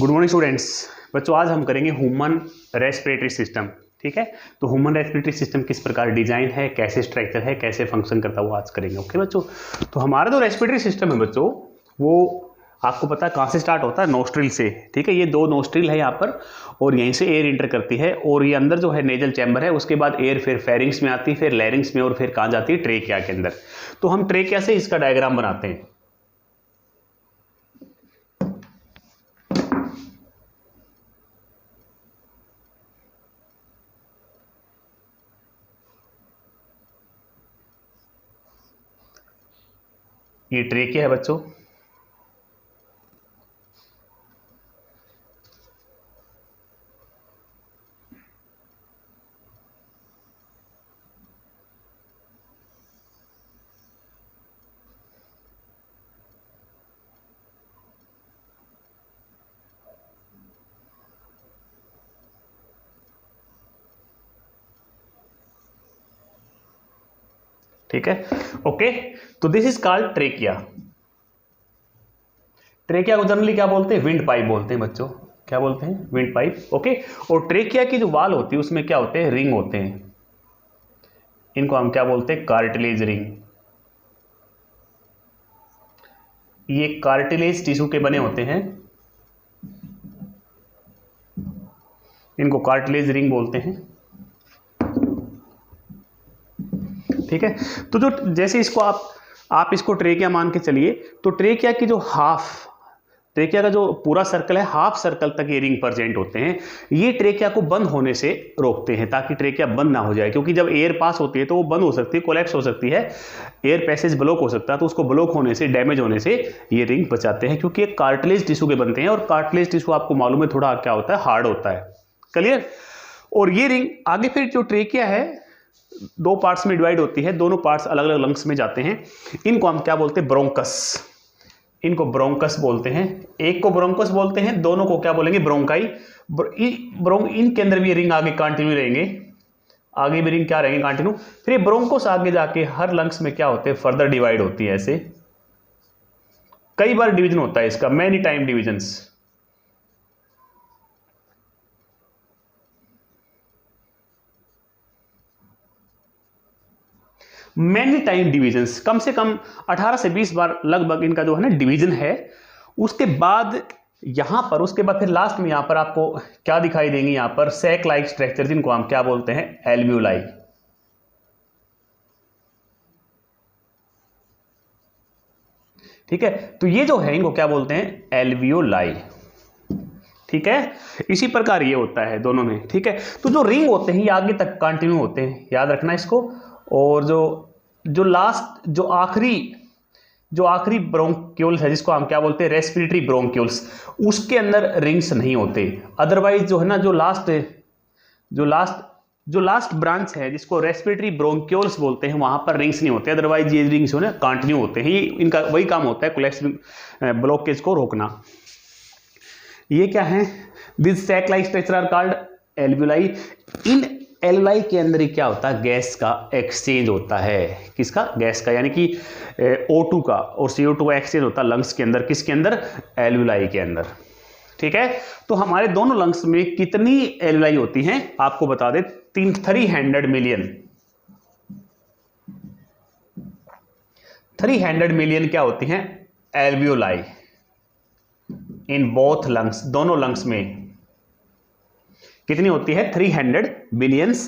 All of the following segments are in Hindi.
Good morning students. बच्चों आज हम करेंगे ह्यूमन रेस्पिरेटरी सिस्टम। ठीक है, तो ह्यूमन रेस्पिरेटरी सिस्टम किस प्रकार डिजाइन है, कैसे स्ट्रक्चर है, कैसे फंक्शन करता है वो आज करेंगे। ओके बच्चों, तो हमारा जो रेस्पिरेटरी सिस्टम है बच्चों वो आपको पता है कहाँ से स्टार्ट होता है, नोस्ट्रिल से। ठीक है, ये दो नोस्ट्रिल है यहाँ पर और यहीं से एयर इंटर करती है और ये अंदर जो है नेजल चैम्बर है, उसके बाद एयर फिर फेरिंग्स में आती है, फिर लैरिंग्स में और फिर कहाँ जाती है, ट्रेकिया के अंदर। तो हम ट्रेकिया से इसका डायग्राम बनाते हैं। ये ट्रेकिया है बच्चों, ठीक है। ओके, तो this is called trachea. Trachea को जनरली क्या बोलते हैं, विंड पाइप बोलते हैं बच्चों। क्या बोलते हैं, विंड पाइप। ओके, और ट्रेकिया की जो वाल होती है उसमें क्या होते हैं, रिंग होते हैं। इनको हम क्या बोलते हैं, कार्टिलेज रिंग। ये कार्टिलेज टिश्यू के बने होते हैं, इनको कार्टिलेज रिंग बोलते हैं। ठीक है, तो जो जैसे इसको आप इसको ट्रेकिया मान के चलिए, तो ट्रेकिया की जो ट्रेकिया का जो पूरा सर्कल है, हाफ सर्कल तक ये रिंग प्रेजेंट होते हैं। ये ट्रेकिया को बंद होने से रोकते हैं ताकि ट्रेकिया बंद ना हो जाए, क्योंकि जब एयर पास होती है तो वो बंद हो सकती है, कोलैप्स हो सकती है, एयर पैसेज ब्लॉक हो सकता है। तो उसको ब्लॉक होने से, डैमेज होने से ये रिंग बचाते हैं, क्योंकि ये कार्टिलेज टिश्यू के बनते हैं और कार्टिलेज टिश्यू आपको मालूम है थोड़ा क्या होता है, हार्ड होता है। क्लियर। और ये रिंग आगे फिर जो ट्रेकिया है दो पार्ट्स में डिवाइड होती है, दोनों पार्ट्स अलग अलग लंग्स में जाते हैं। इनको हम क्या बोलते हैं, ब्रोंकस। इनको ब्रोंकस बोलते हैं, एक को ब्रोंकस बोलते हैं, दोनों को क्या बोलेंगे, ब्रोंकाई। इनके अंदर भी रिंग आगे कंटिन्यू रहेंगे, आगे भी रिंग क्या रहेंगे, कंटिन्यू। फिर ये ब्रोंकोस आगे जाके हर लंग्स में क्या होते हैं, फर्दर डिवाइड होती है। ऐसे कई बार डिवीजन होता है इसका, many time divisions. Many time divisions, कम से कम 18 से 20 बार लगभग इनका जो है ना डिवीजन है। उसके बाद यहां पर, उसके बाद फिर लास्ट में यहां पर आपको क्या दिखाई देंगे, यहां पर सैक लाइक स्ट्रक्चर, जिनको हम क्या बोलते हैं, एल्वियोलाई। ठीक है, तो ये जो है इनको क्या बोलते हैं, एल्वियोलाई। ठीक है, इसी प्रकार ये होता है दोनों में। ठीक है, तो जो रिंग होते हैं ये आगे तक कंटिन्यू होते हैं, याद रखना इसको। और जो लास्ट, जो आखिरी ब्रोंक्यूल्स है, जिसको हम क्या बोलते हैं, रेस्पिरेटरी ब्रोंक्यूल्स, उसके अंदर रिंग्स नहीं होते। अदरवाइज जो है ना, जो लास्ट ब्रांच है जिसको रेस्पिरेटरी ब्रोंक्यूल्स बोलते हैं, वहां पर रिंग्स नहीं होते। अदरवाइज ये रिंग्स जो है ना कंटिन्यू होते हैं। ये इनका वही काम होता है, कोलैप्स ब्लॉकेज को रोकना। ये क्या है, this sac like structure are called alveoli. इन एल्वियोलाई के अंदर ही क्या होता है, गैस का एक्सचेंज होता है। किसका, गैस का, यानी कि O2 का और CO2 का एक्सचेंज होता है लंग्स के अंदर। किसके अंदर, एल्वियोलाई के अंदर। ठीक है, तो हमारे दोनों लंग्स में कितनी एल्वियोलाई होती हैं आपको बता दे, 300 मिलियन। 300 मिलियन क्या होती हैं, एल्वियोलाई इन बोथ लंग्स, दोनों लंग्स में कितनी होती है, 300 बिलियंस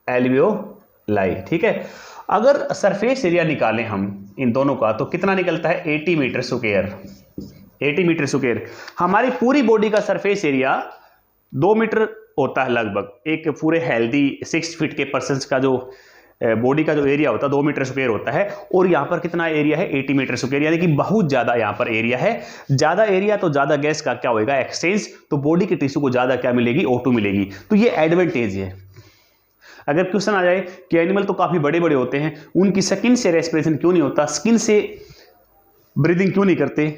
एल्वियोलाई। ठीक है, अगर सरफेस एरिया निकालें हम इन दोनों का, तो कितना निकलता है, 80 मीटर स्क्वायर। 80 metre square. हमारी पूरी बॉडी का सरफेस एरिया 2 मीटर होता है लगभग। एक पूरे हेल्दी 6 फीट के पर्सन का जो बॉडी का जो एरिया होता है 2 मीटर स्क्वायर होता है। और यहाँ पर कितना एरिया है, 80 मीटर स्क्वायर, यानी कि बहुत ज्यादा यहाँ पर एरिया है। ज्यादा एरिया तो ज्यादा गैस का क्या होगा, एक्सचेंज। तो बॉडी के टिश्यू को ज्यादा क्या मिलेगी, O2 मिलेगी। तो ये एडवांटेज है। अगर क्वेश्चन आ जाए कि एनिमल तो काफी बड़े बड़े होते हैं, उनकी स्किन से रेस्पिरेशन क्यों नहीं होता, स्किन से ब्रीदिंग क्यों नहीं करते,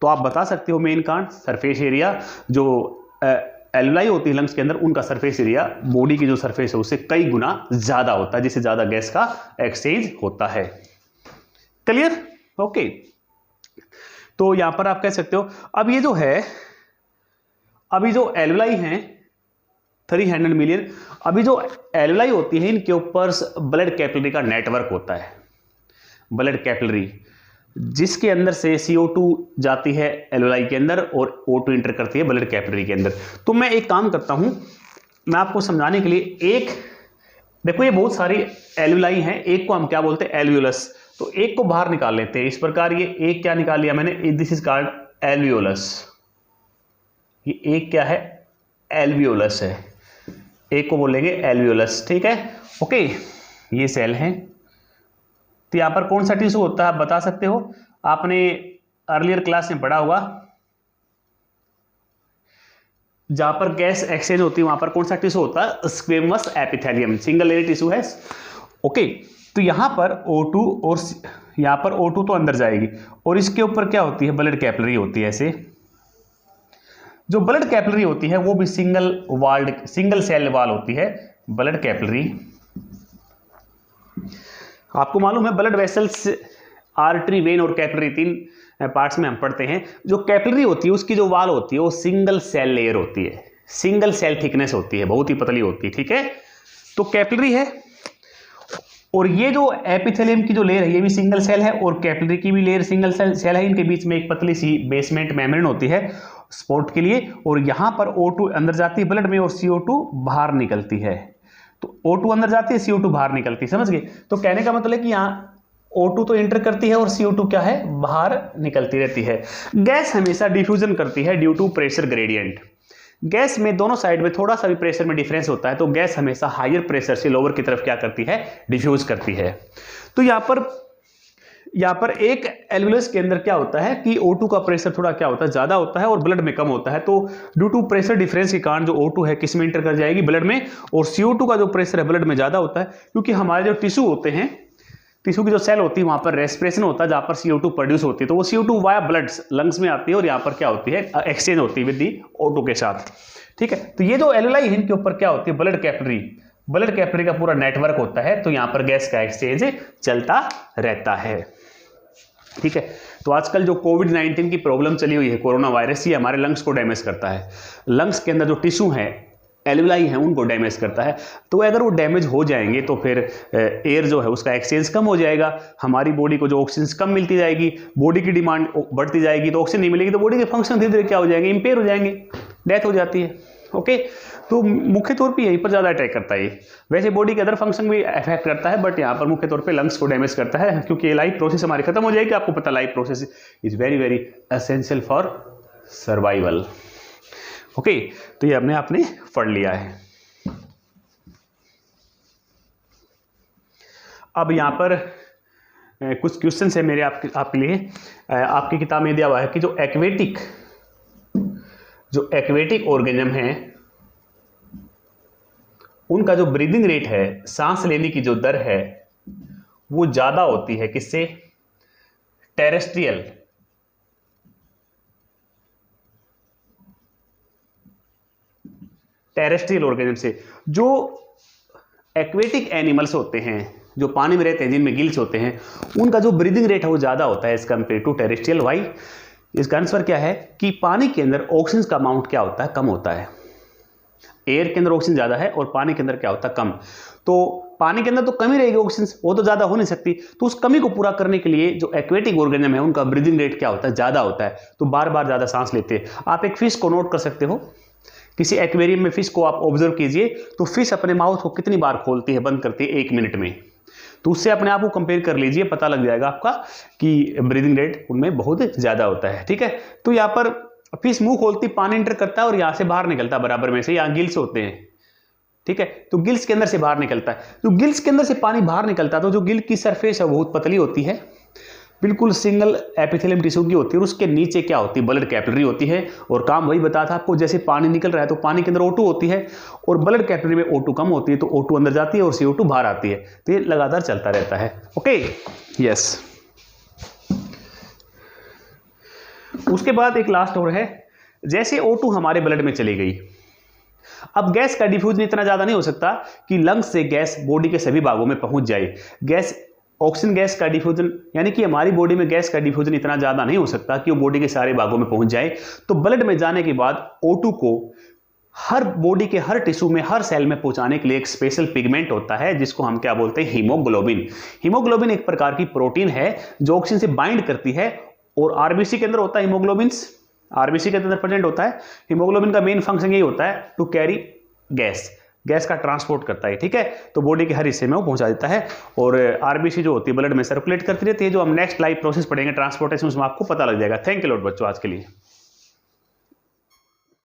तो आप बता सकते हो मेन कारण सरफेस एरिया। जो एल्वियोलाई होती है लंग्स के अंदर, उनका सरफेस एरिया बॉडी की जो सरफेस है उससे कई गुना ज्यादा होता है, जिससे ज्यादा गैस का एक्सचेंज होता है। क्लियर। ओके, तो यहां पर आप कह सकते हो, अब ये जो है अभी जो एल्वुलाई हैं 300 मिलियन, अभी जो एल्वुलाई होती है इनके ऊपर ब्लड कैपिलरी का नेटवर्क होता है, ब्लड कैपिलरी, जिसके अंदर से CO2 जाती है एल्वुलाई के अंदर और O2 इंटर करती है ब्लड कैपिलरी के अंदर। तो मैं एक काम करता हूं, मैं आपको समझाने के लिए एक, देखो ये बहुत सारी एल्वुलाई हैं, एक को हम क्या बोलते हैं एल्वियोलस, तो एक को बाहर निकाल लेते हैं इस प्रकार। ये एक क्या निकाल लिया मैंने, दिस इज कॉल्ड एल्वियोलस, ये एक क्या है एल्वियोलस है, एक को बोलेंगे एल्वियोलस, ठीक है ओके। ये सेल है, तो यहां पर कौन सा टिश्यू होता है आप बता सकते हो, आपने अर्लियर क्लास में पढ़ा होगा, जहां पर गैस एक्सचेंज होती है वहां पर कौन सा टिश्यू होता है, squamous epithelium, single layer tissue है ओके। तो यहां पर O2 और यहां पर O2 तो अंदर जाएगी और इसके ऊपर क्या होती है, ब्लड कैपिलरी होती है। ऐसे जो ब्लड कैपिलरी होती है वो भी सिंगल सेल वॉल होती है ब्लड कैपिलरी। आपको मालूम है ब्लड वेसल्स, आर्टरी, वेन और कैपिलरी, 3 पार्ट्स में हम पढ़ते हैं। जो कैपिलरी होती है उसकी जो वॉल होती है वो सिंगल सेल लेयर होती है, सिंगल सेल थिकनेस होती है, बहुत ही पतली होती है, ठीक है। तो कैपिलरी है और ये जो एपिथेलियम की जो लेयर है ये भी सिंगल सेल है और कैपिलरी की भी लेयर सिंगल सेल है। इनके बीच में एक पतली सी बेसमेंट मेम्ब्रेन होती है सपोर्ट के लिए, और यहां पर O2 अंदर जाती है ब्लड में और CO2 बाहर निकलती है। तो O2 अंदर जाती है, CO2 बाहर निकलती है, समझ गए। तो कहने का मतलब है कि यहाँ O2 तो इंटर करती है और CO2 क्या है, बाहर निकलती रहती है। गैस हमेशा डिफ्यूजन करती है due to pressure gradient. Gas में दोनों साइड में थोड़ा सा भी प्रेशर में डिफरेंस होता है तो गैस हमेशा हायर प्रेशर से लोअर की तरफ क्या करती है, डिफ्यूज करती है। तो यहाँ पर एक एल्वुलस के अंदर क्या होता है कि O2 का प्रेशर थोड़ा क्या होता है, ज्यादा होता है और ब्लड में कम होता है। तो ड्यू टू प्रेशर डिफरेंस के कारण जो O2 है किस में इंटर कर जाएगी, ब्लड में, और CO2 का जो प्रेशर है ब्लड में ज्यादा होता है क्योंकि हमारे जो टिश्यू होते हैं, टिश्यू की जो सेल होती है वहां पर रेस्पिरेशन होता है जहां पर CO2 प्रोड्यूस होती है, तो वो CO2 वाया ब्लड लंग्स में आती है और यहाँ पर क्या होती है, एक्सचेंज होती है विद दी O2 के साथ, ठीक है। तो ये जो एल्वुलाई है इनके ऊपर क्या होती है, ब्लड कैपिलरी का पूरा नेटवर्क होता है, तो यहाँ पर गैस का एक्सचेंज चलता रहता है, ठीक है। तो आजकल जो कोविड-19 की प्रॉब्लम चली हुई है, कोरोना वायरस, ये हमारे लंग्स को डैमेज करता है। लंग्स के अंदर जो टिश्यू है एल्वुलाई है उनको डैमेज करता है। तो अगर वो डैमेज हो जाएंगे तो फिर एयर जो है उसका एक्सचेंज कम हो जाएगा, हमारी बॉडी को जो ऑक्सीजन कम मिलती जाएगी, बॉडी की डिमांड बढ़ती जाएगी, तो ऑक्सीजन नहीं मिलेगी तो बॉडी के फंक्शन धीरे धीरे क्या हो जाएंगे, इंपेयर हो जाएंगे, डेथ हो जाती है ओके। तो मुख्य तौर पे यहीं पर ज़्यादा अटैक करता है। वैसे बॉडी के अदर फंक्शन भी अफेक्ट करता है बट यहाँ पर मुख्य तौर पे लंग्स को डैमेज करता है क्योंकि लाइफ प्रोसेस हमारी खत्म हो जाएगी। आपको पता life process is very very essential for survival okay. तो ये हमने आपने पढ़ लिया है। अब यहाँ पर कुछ क्वेश्चन है मेरे आपके लिए। आपकी किताब में दिया हुआ है कि जो एक्वेटिक ऑर्गेनिज्म हैं उनका जो ब्रीदिंग रेट है, सांस लेने की जो दर है वो ज्यादा होती है किससे, टेरेस्ट्रियल ऑर्गेनिज्म से। जो एक्वेटिक एनिमल्स होते हैं, जो पानी में रहते हैं, जिनमें गिल्स होते हैं, उनका जो ब्रीदिंग रेट है वो ज्यादा होता है as compare to terrestrial. Why? इसका आंसर क्या है कि पानी के अंदर ऑक्सीजन का अमाउंट क्या होता है, कम होता है। एयर के अंदर ऑक्सीजन ज्यादा है और पानी के अंदर क्या होता है, कम। तो पानी के अंदर तो कमी रहेगी ऑक्सीजन, वो तो ज्यादा हो नहीं सकती। तो उस कमी को पूरा करने के लिए जो एक्वेटिक ऑर्गेनिज्म है उनका ब्रीदिंग रेट क्या होता है, ज्यादा होता है, तो बार बार ज्यादा सांस लेते हैं। आप एक फिश को नोट कर सकते हो, किसी एक्वेरियम में फिश को आप ऑब्जर्व कीजिए तो फिश अपने माउथ को कितनी बार खोलती है, बंद करती है 1 मिनट में। तो उससे अपने आप को कंपेयर कर लीजिए, पता लग जाएगा आपका कि ब्रीदिंग रेट उनमें बहुत ज्यादा होता है, ठीक है। तो यहाँ पर फिश मुंह खोलती, पानी एंटर करता है और यहाँ से बाहर निकलता है बराबर में से, यहाँ गिल्स होते हैं, ठीक है। तो गिल्स के अंदर से बाहर निकलता है, तो गिल्स के अंदर से पानी बाहर निकलता है तो जो गिल की सरफेस है बहुत पतली होती है, बिल्कुल सिंगल एपिथेलियम टिश्यू की होती है, और उसके नीचे क्या होती है, ब्लड कैपिलरी होती है। और काम वही बताया था आपको, जैसे पानी निकल रहा है तो पानी के अंदर O2 होती है और ब्लड कैपिलरी में O2 कम होती है, तो O2 अंदर जाती है और CO2 बाहर आती है। तो ये लगातार चलता रहता है ओके यस। उसके बाद एक लास्ट और है, जैसे O2 हमारे ब्लड में चली गई, अब गैस का डिफ्यूजन इतना ज्यादा नहीं हो सकता कि लंग्स से गैस बॉडी के सभी भागों में पहुंच जाए। गैस ऑक्सीजन गैस का डिफ्यूजन, यानी कि हमारी बॉडी में गैस का डिफ्यूजन इतना ज़्यादा नहीं हो सकता कि वो बॉडी के सारे भागों में पहुंच जाए। तो ब्लड में जाने के बाद O2 को हर बॉडी के हर टिश्यू में, हर सेल में पहुंचाने के लिए एक स्पेशल पिगमेंट होता है जिसको हम क्या बोलते हैं, हीमोग्लोबिन। हीमोग्लोबिन एक प्रकार की प्रोटीन है जो ऑक्सीजन से बाइंड करती है और आरबीसी के अंदर होता है हीमोग्लोबिन, आरबीसी के अंदर प्रेजेंट होता है। हीमोग्लोबिन का मेन फंक्शन यही होता है टू कैरी गैस, गैस का ट्रांसपोर्ट करता है, ठीक है। तो बॉडी के हर हिस्से में वो पहुंचा देता है और आरबीसी जो होती है ब्लड में सर्कुलेट करती रहती है। जो हम नेक्स्ट लाइव प्रोसेस पढ़ेंगे ट्रांसपोर्टेशन, उसमें आपको पता लग जाएगा। थैंक यू लॉट बच्चों आज के लिए।